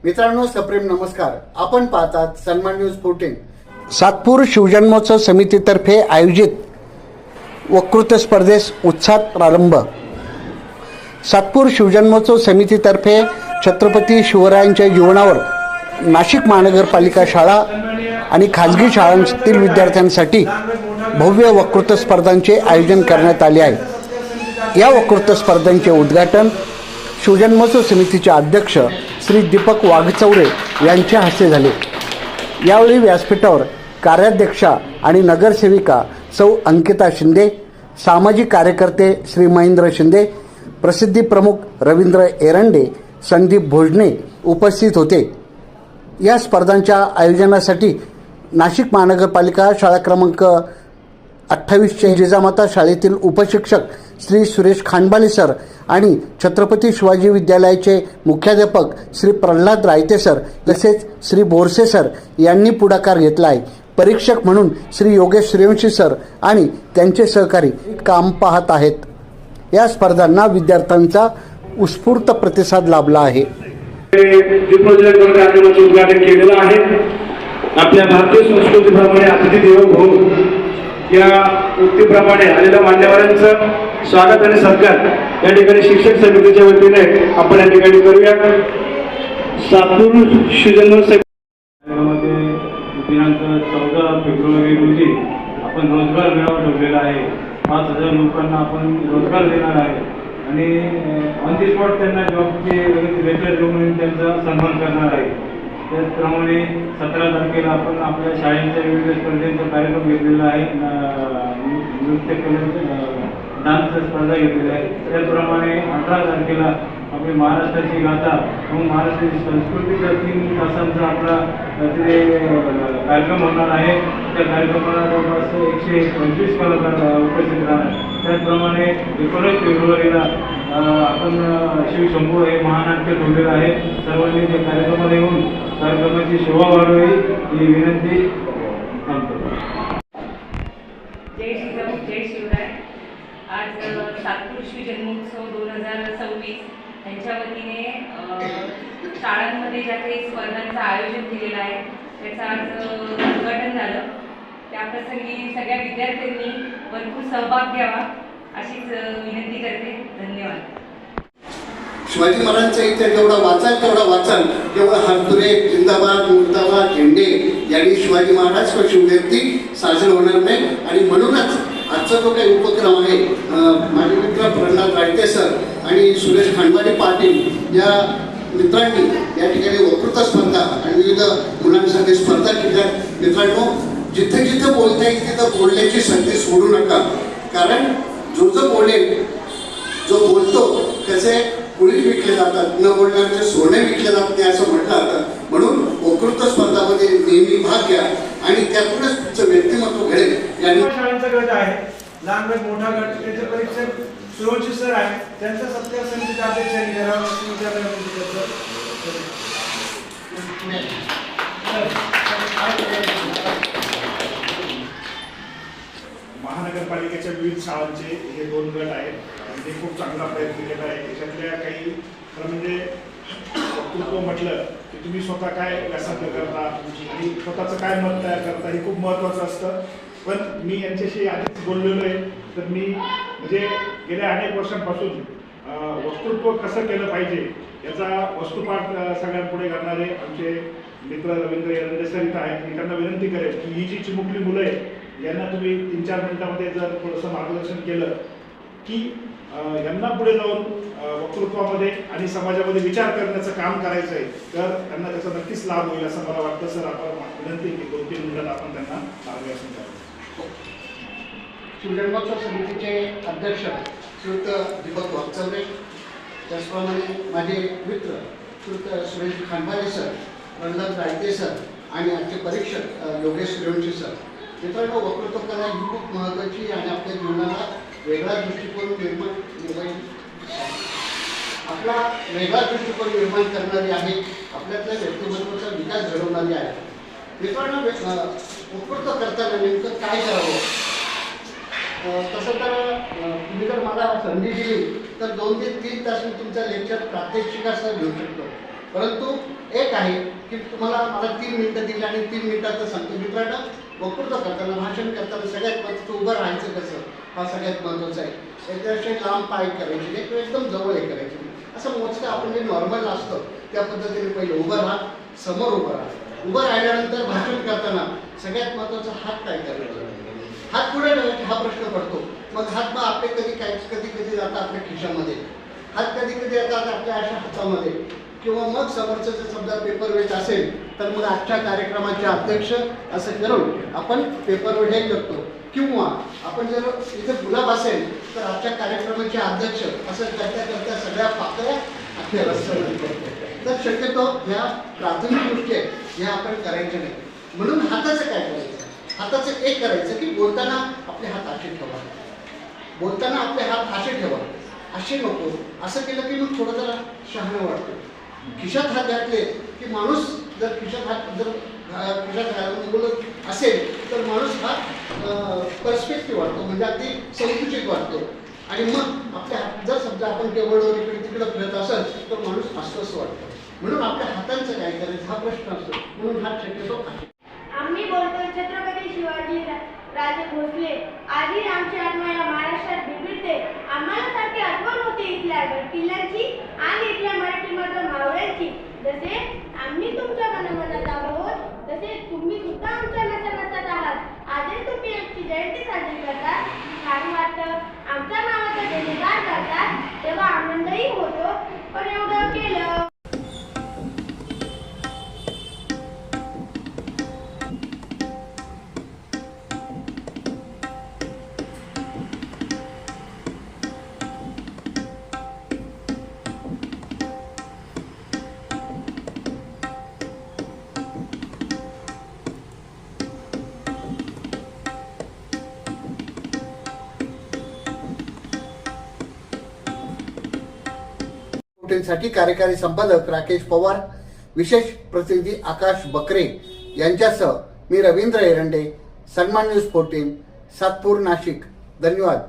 मित्रांनो, सप्रेम नमस्कार. आपण पाहतात सन्मान न्यूज 14. सातपूर शिवजन्मोत्सव समितीतर्फे आयोजित वक्तृत्व स्पर्धेस उत्साहात प्रारंभ. सातपूर शिवजन्मोत्सव समितीतर्फे छत्रपती शिवरायांच्या जीवनावर नाशिक महानगरपालिका शाळा आणि खाजगी शाळांतील विद्यार्थ्यांसाठी भव्य वक्तृत्व स्पर्धांचे आयोजन करण्यात आले आहे. या वक्तृत्व स्पर्धांचे उद्घाटन शिवजन्मोत्सव समितीचे अध्यक्ष श्री दीपक वाघचौरे यांच्या हस्ते झाले. यावेळी व्यासपीठावर कार्याध्यक्षा आणि नगरसेविका सौ अंकिता शिंदे, सामाजिक कार्यकर्ते श्री महेंद्र शिंदे, प्रसिद्धी प्रमुख रवींद्र एरंडे, संदीप भोजने उपस्थित होते. या स्पर्धांच्या आयोजनासाठी नाशिक महानगरपालिका शाळा क्रमांक 28चे जिजामाता शाळेतील उपशिक्षक श्री सुरेश खांडबाले सर आणि छत्रपती शिवाजी विद्यालयाचे मुख्याध्यापक श्री प्रल्हाद रायते सर तसेच श्री बोरसे सर यांनी पुढाकार घेतला आहे. परीक्षक म्हणून श्री योगेश सूर्यवंशी सर आणि त्यांचे सहकारी काम पाहत आहेत. या स्पर्धांना विद्यार्थ्यांचा उत्स्फूर्त प्रतिसाद लाभला आहे. उद्घाटन केलेलं आहे. आपल्या भारतीय संस्कृतीप्रमाणे अतिथी देवो भव या उक्तीप्रमाणे आलेल्या मान्यवरांचं स्वागत आणि सत्कार या ठिकाणी शिक्षक समितीच्या वतीने आपण या ठिकाणी करूया. सातपूर शिवजन्मोत्सव दिनांक 14 फेब्रुवारी रोजी आपण रोजगार मेळावा ठेवलेला आहे. 5,000 लोकांना आपण रोजगार देणार आहे आणि ऑन दी स्पॉट त्यांना जॉबचे लेटर देऊन त्यांचा सन्मान करणार आहे. त्याचप्रमाणे 17 तारखेला आपण आपल्या शाळेच्या विविध स्पर्धेचा कार्यक्रम घेतलेला आहे. नृत्य डान्स स्पर्धा घेतलेली आहे. त्याचप्रमाणे 18 तारखेला आपली महाराष्ट्राची गाथा व महाराष्ट्राची संस्कृतीचा 3 तासांचा आपला तिथे कार्यक्रम होणार आहे. त्या कार्यक्रमाला जवळपास 125 कलाकार उपस्थित राहणार. त्याचप्रमाणे 19 फेब्रुवारीला आपण शिवशंभू हे महानाट्य ठेवलेलं आहे. सर्वांनी त्या कार्यक्रमाला येऊन कार्यक्रमाची शोभा वाढवावी ही विनंती करतो. जय श्रीराम, जय शिवराय. आज सातपूर शिवजन्मोत्सव 2026 यांच्या वतीने शाळांमध्ये ज्या काही स्पर्धांचं आयोजन केलेलं आहे त्याचं आज उद्घाटन झालं. त्याप्रसंगी सगळ्या विद्यार्थ्यांनी भरपूर सहभाग घ्यावा अशीच विनंती करते. धन्यवाद. शिवाजी महाराजांचा इतिहास जेवढा वाचाल तेवढा हरतुरे जिंदाबाद मुर्दाबाद झेंडे यांनी शिवाजी महाराज व शिवजयंती साजरी होणार नाही. आणि म्हणूनच आजचा जो काही उपक्रम आहे, माझे मित्र प्रल्हाद रायते सर आणि सुरेश खांडबाले पाटील या मित्रांनी या ठिकाणी वक्तृत्व स्पर्धा आणि विविध मुलांसाठी स्पर्धा केल्या. मित्रांनो, जिथे जिथे बोलता येईल तिथं बोलण्याची संधी सोडू नका. कारण जो बोलेल, जो बोलतो त्याचे पुढील विकले जातात, न बोलण्याचे सोने विकले जात नाही असं म्हटलं जातं. म्हणून वक्तृत्व स्पर्धामध्ये नेहमी भाग घ्या आणि त्यातूनच तुमचं व्यक्तिमत्व घडेल. यांनी शाळांचा गट आहे, लहान गट मोठा गट, त्याचे परीक्षक सूर्यवंशी सर आहे, त्यांचा सत्कार समितीचा अध्यक्ष महानगरपालिकेच्या विविध शाळांचे हे 2 गट आहेत. ते खूप चांगला प्रयत्न केला आहे. त्याच्यातल्या काही म्हणजे वक्तृत्व म्हटलं की तुम्ही स्वतः काय व्यासंग करता आणि स्वतःचं काय मत तयार करता हे खूप महत्त्वाचं असतं. पण मी यांच्याशी आधीच बोललेलो आहे. तर मी म्हणजे गेल्या अनेक वर्षांपासून वक्तृत्व कसं केलं पाहिजे याचा वस्तुपाठ सगळ्यांपुढे करणारे आमचे मित्र रवींद्र एरंडे सर इथं आहेत. मी त्यांना विनंती करेन की ही जी चिमुकली मुलं आहे यांना तुम्ही 3-4 मिनिटांमध्ये जर थोडंसं मार्गदर्शन केलं की यांना पुढे जाऊन वक्तृत्वामध्ये आणि समाजामध्ये विचार करण्याचं काम करायचं आहे तर त्यांना त्याचा नक्कीच लाभ होईल असं मला वाटतं. सर, आपण विनंती की 2-3 मिनिटात आपण त्यांना मार्गदर्शन करायचं. शिवजन्मोत्सव समितीचे अध्यक्ष श्रीयुत दीपक वाघचौरे, त्याचप्रमाणे माझे मित्र श्रीयुत सुरेश खांडबाले सर, प्रल्हाद रायते सर आणि आजचे परीक्षक योगेश सूर्यवंशी सर. मित्रांनो, वक्तृत्व कला ही खूप महत्त्वाची आणि आपल्या जीवनाला वेगळा दृष्टिकोन आपला वेगळा दृष्टिकोन निर्माण करणारी आहे. आपल्यातल्या व्यक्तिमत्वाचा विकास घडवणारी आहे. मित्रांनो, वक्तृत्व करताना नेमकं काय करावं? तसं तर तुम्ही जर मला संधी दिली तर 2 ते 3 तास मी तुमचा लेक्चर प्रात्यक्षिकासह घेऊ शकतो. परंतु एक आहे की तुम्हाला मला 3 मिनिटं दिली आणि 3 मिनिटात सांगतो. मित्रांनो, वक्तृत्व करताना, भाषण करताना सगळ्यात महत्त्वाचं उभं राहायचं कसं, हा सगळ्यात महत्त्वाचा आहे. त्याच्याशी लांब पाय करायचे नाही किंवा एकदम जवळ हे करायचे नाही. असं मोजकं आपण जे नॉर्मल असतं त्या पद्धतीने पहिले उभं राहा, समोर उभं राहा. उभं राहिल्यानंतर भाषण करताना सगळ्यात महत्त्वाचं हात काय करायचं, हात पुढे ठेवायचे हा प्रश्न पडतो. मग हात मग आपले कधी जातात आपल्या खिशामध्ये, हात कधी येतात आपल्या अशा हातामध्ये, किंवा मग समोरचं जर समजा पेपर वेट असेल तर मग आजच्या कार्यक्रमाचे अध्यक्ष असं करून आपण पेपर वेट हे करतो. किंवा आपण जर इथे गुलाब असेल तर आजच्या कार्यक्रमाचे अध्यक्ष असं करता करता सगळ्या पाकळ्या अख्ख्या रस्त्यावर करतो. तर शक्यतो ह्या प्राथमिक गोष्टी आहेत ह्या आपण करायच्या नाही. म्हणून हाताचं काय करायचं, हाताचं एक करायचं की बोलताना आपले हात असे ठेवा, बोलताना आपले हात असे ठेवा, असे नको. असं केलं की मग थोडं जरा शहाणं वाटतं. खिशात हात घातले की माणूस जर खिशात घालून बोलत असेल तर माणूस हा पर्स्पेक्टिव्ह वाटतो, म्हणजे अगदी संकुचित वाटतो. आणि मग आपल्या हात जर समजा आपण टेबलवर इकडे तिकडे फिरत असेल तर माणूस अस्वस्थ वाटतो. म्हणून आपल्या हातांचं काय करायचं हा प्रश्न असतो. म्हणून हात शक्यतो आहे. आम्ही बोलतो छत्रपती शिवाजी राजे भोसले. आजही आमची आत्मा या महाराष्ट्रात बिघडते. आम्हाला सारखी आठवण होते इथल्या गड किल्ल्यांची आणि इथल्या मराठीमधल्या मावळ्यांची. जसे आम्ही तुमच्या मनमनात आहोत तसे तुम्ही सुद्धा आमच्या नसनसात आहात. आजही तुम्ही आमची जयंती साजरी करतात, छान वाटतं. आमच्या नावाचा जयजयकार करतात तेव्हा आनंदही होतो. पण एवढं केलं साठी कार्यकारी संपादक राकेश पवार, विशेष प्रतिनिधी आकाश बकरे यांच्यासह मी रवींद्र एरंडे, सन्मान न्यूज 14, सातपूर, नाशिक. धन्यवाद.